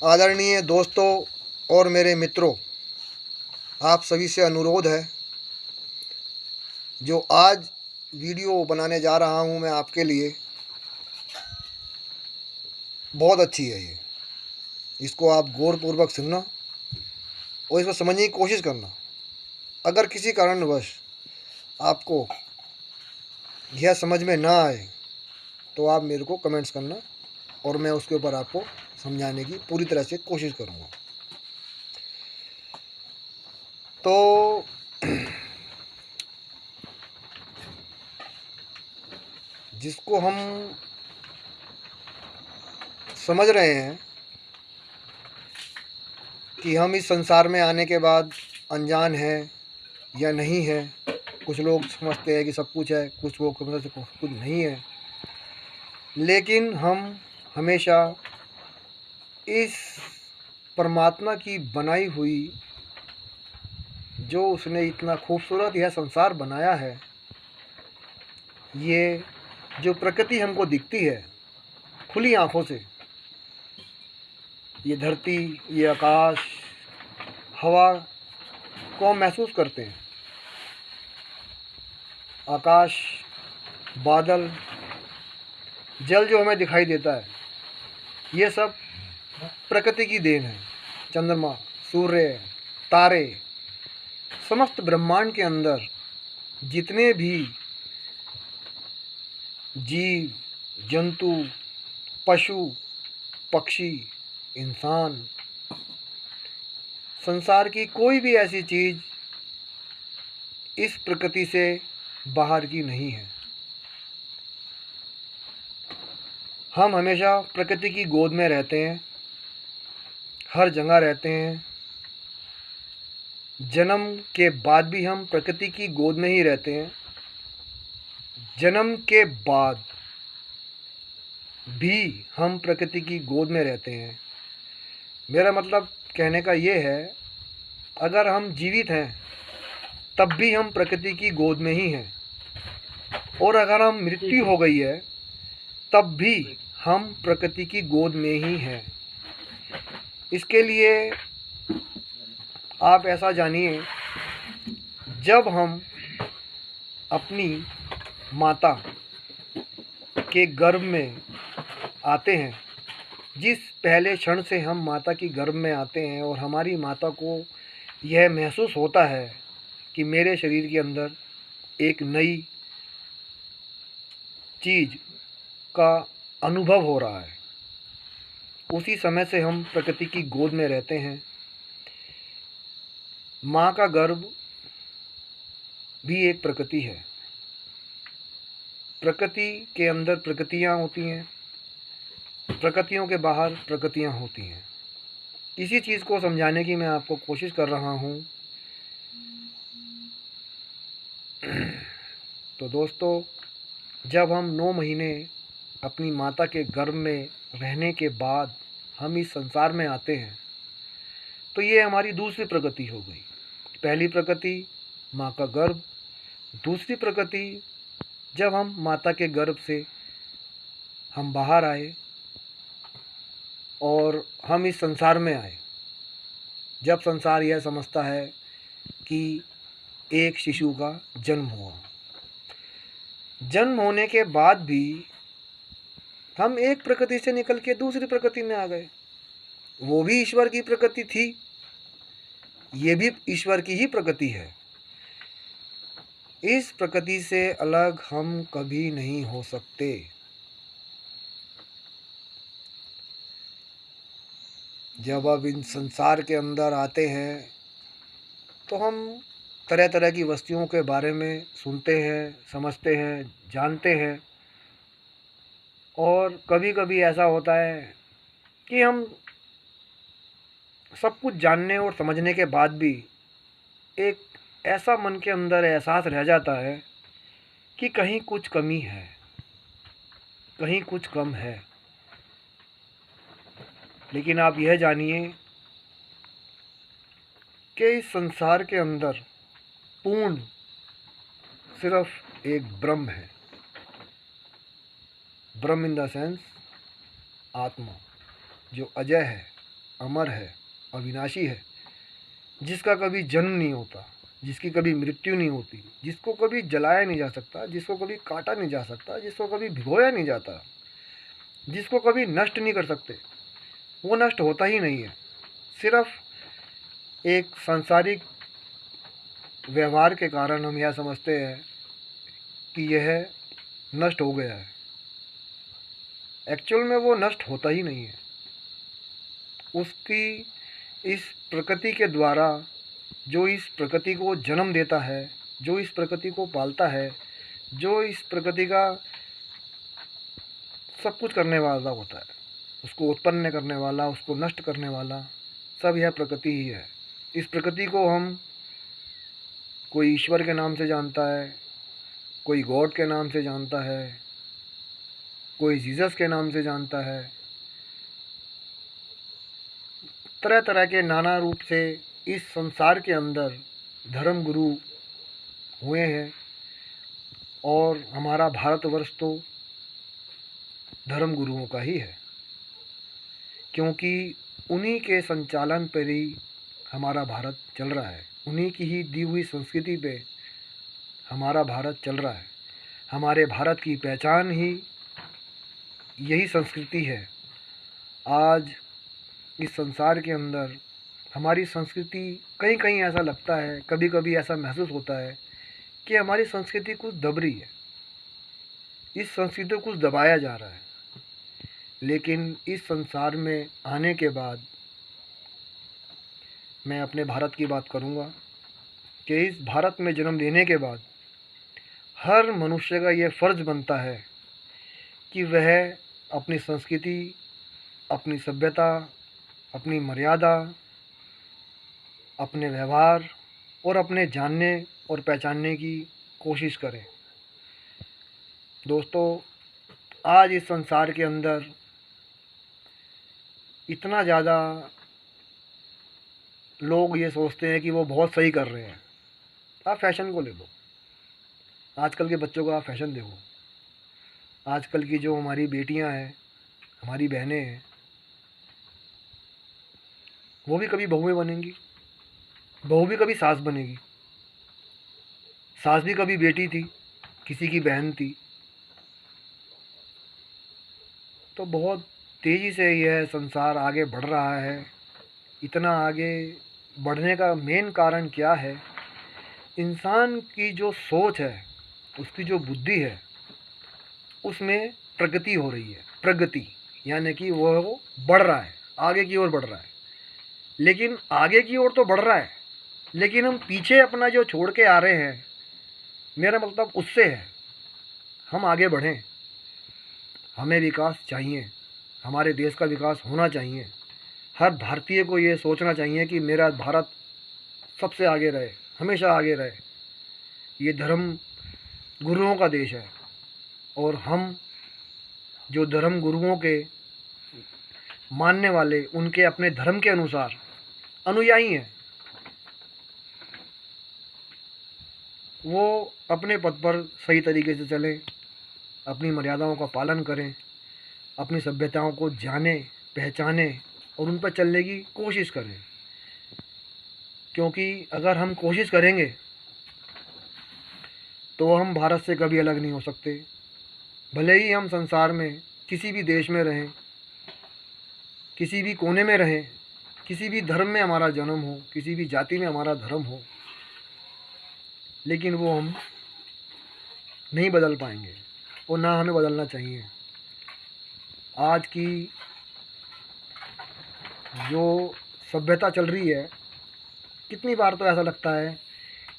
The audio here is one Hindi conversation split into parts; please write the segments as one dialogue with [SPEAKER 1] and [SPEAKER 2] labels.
[SPEAKER 1] आदरणीय दोस्तों और मेरे मित्रों, आप सभी से अनुरोध है, जो आज वीडियो बनाने जा रहा हूं मैं आपके लिए, बहुत अच्छी है ये। इसको आप गौरपूर्वक सुनना और इसको समझने की कोशिश करना। अगर किसी कारणवश आपको यह समझ में ना आए तो आप मेरे को कमेंट्स करना और मैं उसके ऊपर आपको समझाने की पूरी तरह से कोशिश करूँगा। तो जिसको हम समझ रहे हैं कि हम इस संसार में आने के बाद अनजान हैं या नहीं है। कुछ लोग समझते हैं कि सब कुछ है, कुछ लोग समझते हैं कुछ नहीं है, लेकिन हम हमेशा इस परमात्मा की बनाई हुई, जो उसने इतना खूबसूरत यह संसार बनाया है, ये जो प्रकृति हमको दिखती है खुली आँखों से, ये धरती, ये आकाश, हवा को हम महसूस करते हैं। आकाश, बादल, जल जो हमें दिखाई देता है, ये सब प्रकृति की देन है। चंद्रमा, सूर्य, तारे, समस्त ब्रह्मांड के अंदर जितने भी जीव, जंतु, पशु, पक्षी, इंसान, संसार की कोई भी ऐसी चीज़ इस प्रकृति से बाहर की नहीं है। हम हमेशा प्रकृति की गोद में रहते हैं, हर जगह रहते हैं। जन्म के बाद भी हम प्रकृति की गोद में ही रहते हैं। जन्म के बाद भी हम प्रकृति की गोद में रहते हैं। मेरा मतलब कहने का ये है, अगर हम जीवित हैं तब भी हम प्रकृति की गोद में ही हैं, और अगर हम मृत्यु हो गई है तब भी हम प्रकृति की गोद में ही हैं। इसके लिए आप ऐसा जानिए, जब हम अपनी माता के गर्भ में आते हैं, जिस पहले क्षण से हम माता की गर्भ में आते हैं और हमारी माता को यह महसूस होता है कि मेरे शरीर के अंदर एक नई चीज़ का अनुभव हो रहा है, उसी समय से हम प्रकृति की गोद में रहते हैं। माँ का गर्भ भी एक प्रकृति है। प्रकृति के अंदर प्रकृतियाँ होती हैं, प्रकृतियों के बाहर प्रकृतियाँ होती हैं। इसी चीज़ को समझाने की मैं आपको कोशिश कर रहा हूँ। तो दोस्तों, जब हम 9 महीने अपनी माता के गर्भ में रहने के बाद हम इस संसार में आते हैं, तो ये हमारी दूसरी प्रकृति हो गई। पहली प्रकृति माँ का गर्भ, दूसरी प्रकृति जब हम माता के गर्भ से हम बाहर आए और हम इस संसार में आए। जब संसार यह समझता है कि एक शिशु का जन्म हुआ, जन्म होने के बाद भी हम एक प्रकृति से निकल के दूसरी प्रकृति में आ गए। वो भी ईश्वर की प्रकृति थी, ये भी ईश्वर की ही प्रकृति है। इस प्रकृति से अलग हम कभी नहीं हो सकते। जब अब इन संसार के अंदर आते हैं तो हम तरह तरह की वस्तुओं के बारे में सुनते हैं, समझते हैं, जानते हैं, और कभी कभी ऐसा होता है कि हम सब कुछ जानने और समझने के बाद भी एक ऐसा मन के अंदर एहसास रह जाता है कि कहीं कुछ कमी है, कहीं कुछ कम है। लेकिन आप यह जानिए कि इस संसार के अंदर पूर्ण सिर्फ एक ब्रह्म है। ब्रह्म इन द सेंस आत्मा, जो अजय है, अमर है, अविनाशी है, जिसका कभी जन्म नहीं होता, जिसकी कभी मृत्यु नहीं होती, जिसको कभी जलाया नहीं जा सकता, जिसको कभी काटा नहीं जा सकता, जिसको कभी भिगोया नहीं जाता, जिसको कभी नष्ट नहीं कर सकते, वो नष्ट होता ही नहीं है। सिर्फ एक सांसारिक व्यवहार के कारण हम यह समझते हैं कि यह नष्ट हो गया है। एक्चुअल में वो नष्ट होता ही नहीं है। उसकी इस प्रकृति के द्वारा जो इस प्रकृति को जन्म देता है, जो इस प्रकृति को पालता है, जो इस प्रकृति का सब कुछ करने वाला होता है, उसको उत्पन्न करने वाला, उसको नष्ट करने वाला, सब यह प्रकृति ही है। इस प्रकृति को हम कोई ईश्वर के नाम से जानता है, कोई गॉड के नाम से जानता है, कोई जीसस के नाम से जानता है। तरह तरह के नाना रूप से इस संसार के अंदर धर्म गुरु हुए हैं और हमारा भारतवर्ष तो धर्म गुरुओं का ही है, क्योंकि उन्हीं के संचालन पर ही हमारा भारत चल रहा है, उन्हीं की ही दी हुई संस्कृति पे हमारा भारत चल रहा है। हमारे भारत की पहचान ही यही संस्कृति है। आज इस संसार के अंदर हमारी संस्कृति कहीं कहीं ऐसा लगता है, कभी कभी ऐसा महसूस होता है कि हमारी संस्कृति कुछ दब रही है, इस संस्कृति को कुछ दबाया जा रहा है। लेकिन इस संसार में आने के बाद मैं अपने भारत की बात करूँगा कि इस भारत में जन्म लेने के बाद हर मनुष्य का ये फ़र्ज़ बनता है कि वह अपनी संस्कृति, अपनी सभ्यता, अपनी मर्यादा, अपने व्यवहार और अपने जानने और पहचानने की कोशिश करे। दोस्तों, आज इस संसार के अंदर इतना ज़्यादा लोग ये सोचते हैं कि वो बहुत सही कर रहे हैं। आप फैशन को ले लो, आजकल के बच्चों का आप फैशन देखो, आजकल की जो हमारी बेटियां हैं, हमारी बहनें हैं, वो भी कभी बहुएं बनेंगी, बहू भी कभी सास बनेगी, सास भी कभी बेटी थी, किसी की बहन थी। तो बहुत तेज़ी से यह संसार आगे बढ़ रहा है। इतना आगे बढ़ने का मेन कारण क्या है? इंसान की जो सोच है, उसकी जो बुद्धि है, उसमें प्रगति हो रही है। प्रगति यानी कि वो बढ़ रहा है, आगे की ओर बढ़ रहा है। लेकिन आगे की ओर तो बढ़ रहा है, लेकिन हम पीछे अपना जो छोड़ के आ रहे हैं, मेरा मतलब उससे है हम आगे बढ़ें। हमें विकास चाहिए, हमारे देश का विकास होना चाहिए। हर भारतीय को ये सोचना चाहिए कि मेरा भारत सबसे आगे रहे, हमेशा आगे रहे। ये धर्म गुरुओं का देश है और हम जो धर्म गुरुओं के मानने वाले, उनके अपने धर्म के अनुसार अनुयायी हैं, वो अपने पद पर सही तरीके से चलें, अपनी मर्यादाओं का पालन करें, अपनी सभ्यताओं को जानें, पहचानें और उन पर चलने की कोशिश करें। क्योंकि अगर हम कोशिश करेंगे तो हम भारत से कभी अलग नहीं हो सकते। भले ही हम संसार में किसी भी देश में रहें, किसी भी कोने में रहें, किसी भी धर्म में हमारा जन्म हो, किसी भी जाति में हमारा धर्म हो, लेकिन वो हम नहीं बदल पाएंगे और ना हमें बदलना चाहिए। आज की जो सभ्यता चल रही है, कितनी बार तो ऐसा लगता है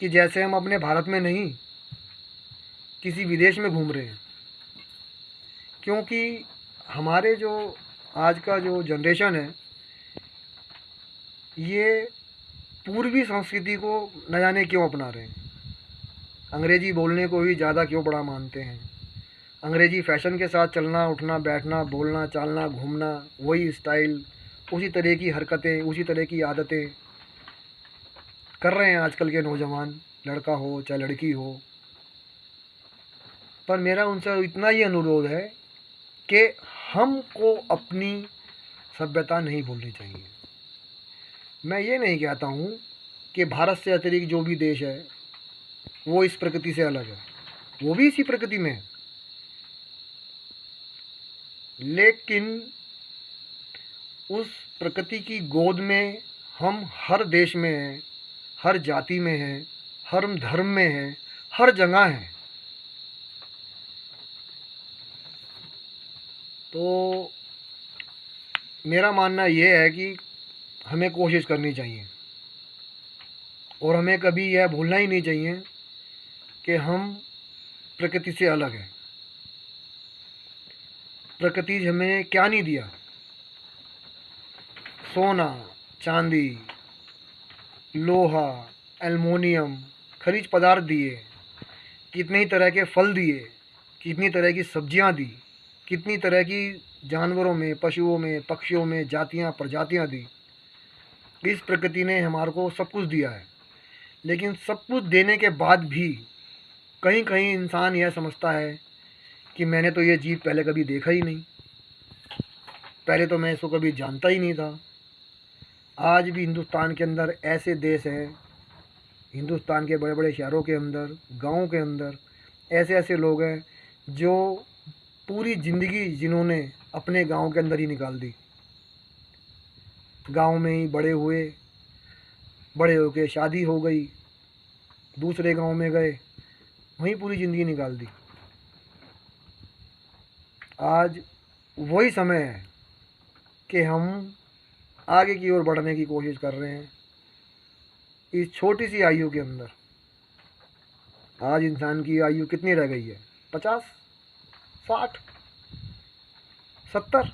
[SPEAKER 1] कि जैसे हम अपने भारत में नहीं, किसी विदेश में घूम रहे हैं। क्योंकि हमारे जो आज का जो जनरेशन है, ये पूर्वी संस्कृति को न जाने क्यों अपना रहे हैं। अंग्रेज़ी बोलने को ही ज़्यादा क्यों बड़ा मानते हैं। अंग्रेज़ी फैशन के साथ चलना, उठना, बैठना, बोलना, चालना, घूमना, वही स्टाइल, उसी तरह की हरकतें, उसी तरह की आदतें कर रहे हैं आजकल के नौजवान, लड़का हो चाहे लड़की हो। पर मेरा उनसे इतना ही अनुरोध है कि हमको अपनी सभ्यता नहीं भूलनी चाहिए। मैं ये नहीं कहता हूँ कि भारत से अतिरिक्त जो भी देश है वो इस प्रकृति से अलग है, वो भी इसी प्रकृति में है, लेकिन उस प्रकृति की गोद में हम हर देश में हैं, हर जाति में हैं, हर धर्म में हैं, हर जगह हैं। तो मेरा मानना ये है कि हमें कोशिश करनी चाहिए और हमें कभी यह भूलना ही नहीं चाहिए कि हम प्रकृति से अलग हैं। प्रकृति हमें क्या नहीं दिया? सोना, चांदी, लोहा, एल्युमिनियम, खनिज पदार्थ दिए, कितने ही तरह के फल दिए, कितनी तरह की सब्जियां दी, कितनी तरह की जानवरों में, पशुओं में, पक्षियों में जातियां, प्रजातियां दी। इस प्रकृति ने हमारे को सब कुछ दिया है, लेकिन सब कुछ देने के बाद भी कहीं कहीं इंसान यह समझता है कि मैंने तो ये जीव पहले कभी देखा ही नहीं, पहले तो मैं इसको कभी जानता ही नहीं था। आज भी हिंदुस्तान के अंदर ऐसे देश हैं, हिंदुस्तान के बड़े बड़े शहरों के अंदर, गाँव के अंदर ऐसे ऐसे लोग हैं जो पूरी ज़िंदगी जिन्होंने अपने गांव के अंदर ही निकाल दी, गांव में ही बड़े हुए, बड़े होके शादी हो गई, दूसरे गांव में गए, वहीं पूरी ज़िंदगी निकाल दी। आज वही समय है कि हम आगे की ओर बढ़ने की कोशिश कर रहे हैं इस छोटी सी आयु के अंदर। आज इंसान की आयु कितनी रह गई है? 50, 60, 70।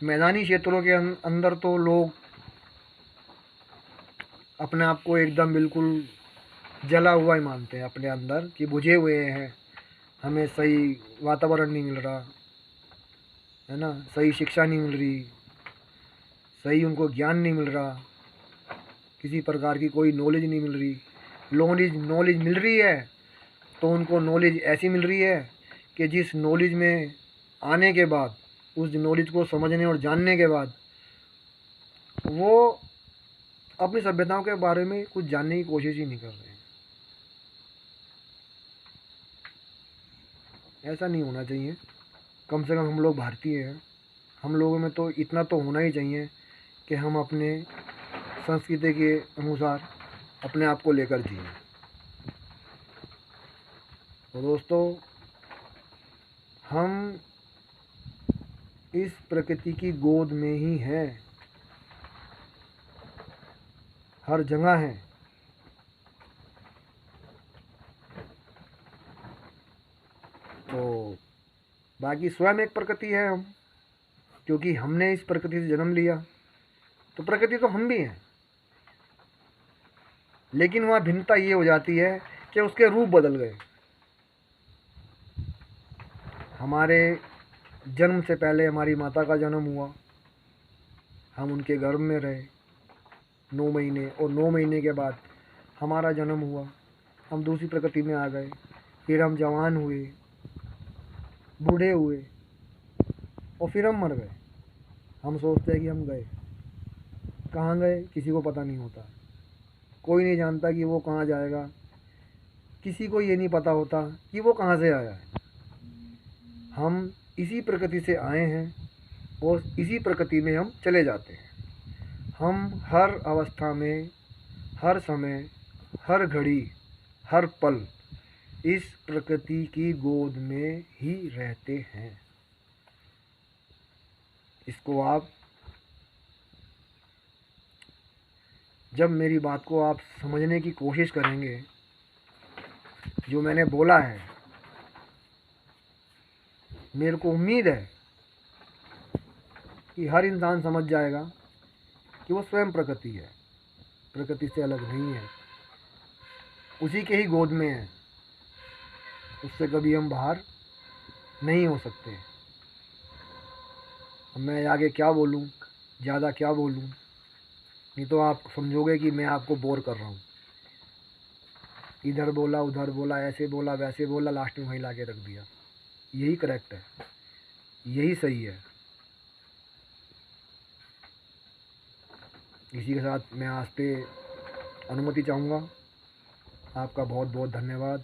[SPEAKER 1] मैदानी क्षेत्रों के अंदर तो लोग अपने आप को एकदम बिल्कुल जला हुआ ही मानते हैं अपने अंदर कि बुझे हुए हैं, हमें सही वातावरण नहीं मिल रहा है ना, सही शिक्षा नहीं मिल रही, सही उनको ज्ञान नहीं मिल रहा, किसी प्रकार की कोई नॉलेज नहीं मिल रही। नॉलेज मिल रही है तो उनको नॉलेज ऐसी मिल रही है कि जिस नॉलेज में आने के बाद, उस नॉलेज को समझने और जानने के बाद वो अपनी सभ्यताओं के बारे में कुछ जानने की कोशिश ही नहीं कर रहे हैं। ऐसा नहीं होना चाहिए। कम से कम हम लोग भारतीय हैं, हम लोगों में तो इतना तो होना ही चाहिए कि हम अपने संस्कृति के अनुसार अपने आप को लेकर जिए। तो दोस्तों, हम इस प्रकृति की गोद में ही हैं, हर जगह हैं। तो बाकी स्वयं एक प्रकृति है हम, क्योंकि हमने इस प्रकृति से जन्म लिया, तो प्रकृति तो हम भी हैं। लेकिन वहाँ भिन्नता ये हो जाती है कि उसके रूप बदल गए। हमारे जन्म से पहले हमारी माता का जन्म हुआ, हम उनके गर्भ में रहे 9 महीने, और 9 महीने के बाद हमारा जन्म हुआ, हम दूसरी प्रकृति में आ गए। फिर हम जवान हुए, बूढ़े हुए, और फिर हम मर गए। हम सोचते हैं कि हम गए, कहाँ गए किसी को पता नहीं होता, कोई नहीं जानता कि वो कहाँ जाएगा, किसी को ये नहीं पता होता कि वो कहाँ से आया है। हम इसी प्रकृति से आए हैं और इसी प्रकृति में हम चले जाते हैं। हम हर अवस्था में, हर समय, हर घड़ी, हर पल इस प्रकृति की गोद में ही रहते हैं। इसको आप, जब मेरी बात को आप समझने की कोशिश करेंगे, जो मैंने बोला है, मेरे को उम्मीद है कि हर इंसान समझ जाएगा कि वो स्वयं प्रकृति है, प्रकृति से अलग नहीं है, उसी के ही गोद में है, उससे कभी हम बाहर नहीं हो सकते। अब मैं आगे क्या बोलूं, ज़्यादा क्या बोलूं, नहीं तो आप समझोगे कि मैं आपको बोर कर रहा हूं। इधर बोला, उधर बोला, ऐसे बोला, वैसे बोला, लास्ट में वहीं ला के रख दिया। यही करेक्ट है, यही सही है। इसी के साथ मैं आज पे अनुमति चाहूँगा। आपका बहुत बहुत धन्यवाद।